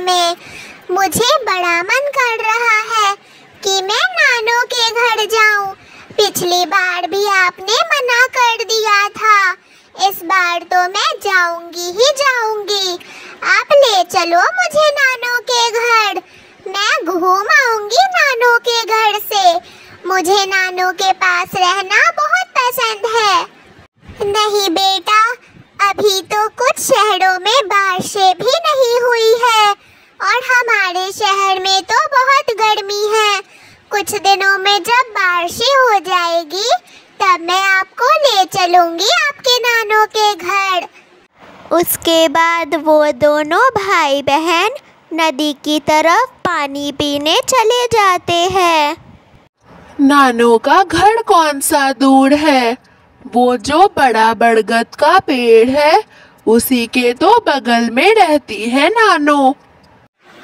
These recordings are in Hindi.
में। मुझे बड़ा मन कर रहा है कि मैं नानू के घर जाऊं। पिछली बार भी आपने मना कर दिया था, इस बार तो मैं जाऊंगी ही जाऊंगी। आप ले चलो मुझे नानू के घर, मैं घूम आऊंगी नानू के घर से। मुझे नानू के पास रहना बहुत पसंद है। नहीं बेटा, अभी तो कुछ शहरों में बारिशें भी नहीं हुई है और हमारे शहर में तो बहुत गर्मी है। कुछ दिनों में जब बारिशें हो जाएगी तब मैं आपको ले चलूंगी आपके नानू के घर। उसके बाद वो दोनों भाई बहन नदी की तरफ पानी पीने चले जाते हैं। नानू का घर कौन सा दूर है? वो जो बड़ा बरगद का पेड़ है उसी के तो बगल में रहती है नानू।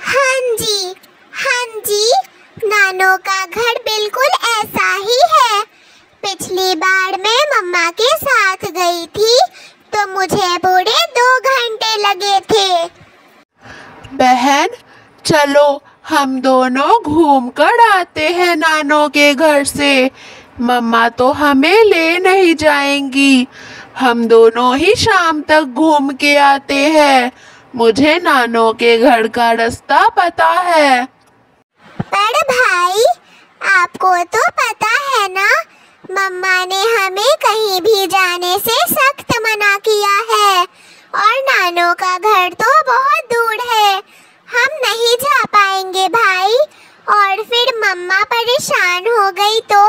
हाँ जी, नानू का घर बिल्कुल ऐसा ही है। पिछली बार मैं मम्मा के साथ गई थी तो मुझे पूरे 2 घंटे लगे थे। बहन चलो हम दोनों घूम कर आते हैं नानू के घर से। मम्मा तो हमें ले नहीं जाएंगी, हम दोनों ही शाम तक घूम के आते हैं। मुझे नानू के घर का रास्ता पता है। पर भाई, आपको तो पता है ना, मम्मा ने हमें कहीं भी जाने से सख्त मना किया है और नानू का घर तो बहुत दूर है, हम नहीं जा पाएंगे भाई। और फिर मम्मा परेशान हो गई तो?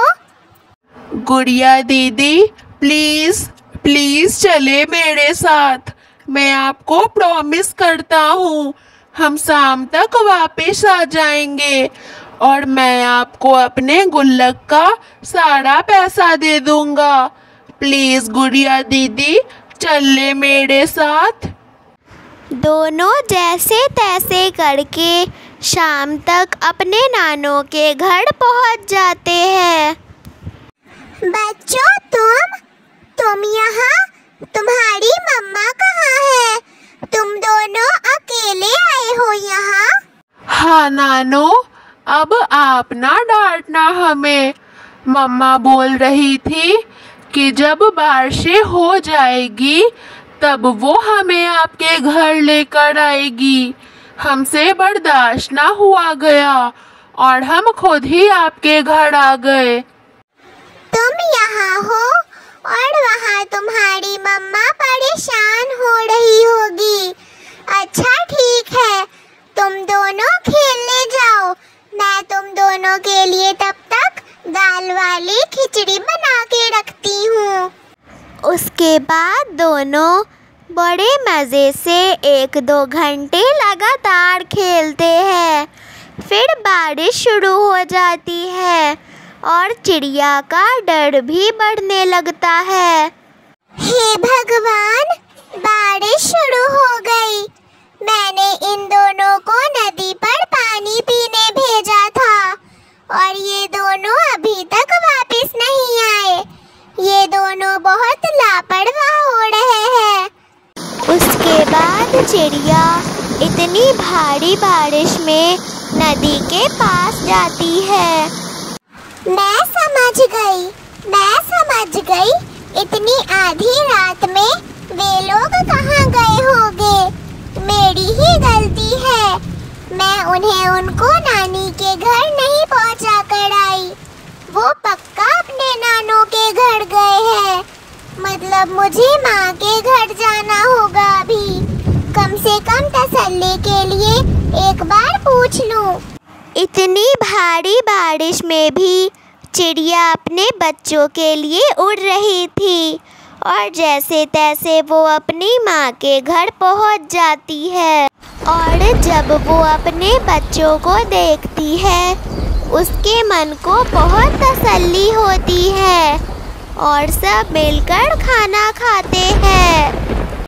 गुड़िया दीदी प्लीज चले मेरे साथ। मैं आपको प्रॉमिस करता हूँ हम शाम तक वापस आ जाएंगे और मैं आपको अपने गुल्लक का सारा पैसा दे दूंगा। प्लीज गुड़िया दीदी चले मेरे साथ। दोनों जैसे तैसे करके शाम तक अपने नानू के घर पहुंच जाते हैं। बच्चों, तुम यहाँ? तुम्हारी मम्मा कहाँ है? तुम दोनों अकेले आए हो यहाँ? हाँ नानू, अब आप ना डांटना हमें। मम्मा बोल रही थी कि जब बारिशें हो जाएगी तब वो हमें आपके घर लेकर आएगी। हमसे बर्दाश्त ना हुआ गया और हम खुद ही आपके घर आ गए। तुम यहाँ हो और वहाँ तुम्हारी मम्मा परेशान हो रही होगी। अच्छा ठीक है, तुम दोनों खेलने जाओ, मैं तुम दोनों के लिए तब तक दाल वाली खिचड़ी बना के रखती हूँ। उसके बाद दोनों बड़े मज़े से 1-2 घंटे लगातार खेलते हैं। फिर बारिश शुरू हो जाती है और चिड़िया का डर भी बढ़ने लगता है। हे भगवान, बारिश शुरू हो गई। मैंने इन दोनों को नदी पर पानी पीने भेजा था और ये दोनों अभी तक वापस नहीं आए। ये दोनों बहुत लापरवाह हो रहे हैं। उसके बाद चिड़िया इतनी भारी बारिश में नदी के पास जाती है। मैं समझ गई। इतनी आधी रात में वे लोग कहाँ गए होंगे। मेरी ही गलती है, मैं उनको नानी के घर नहीं पहुँचा कर आई। वो पक्का अपने नानू के घर गए हैं। मतलब मुझे माँ के घर जाना होगा अभी। कम से कम तसल्ली के लिए एक बार पूछ लूं। इतनी भारी बारिश में भी चिड़िया अपने बच्चों के लिए उड़ रही थी और जैसे तैसे वो अपनी माँ के घर पहुँच जाती है। और जब वो अपने बच्चों को देखती है उसके मन को बहुत तसल्ली होती है और सब मिलकर खाना खाते हैं।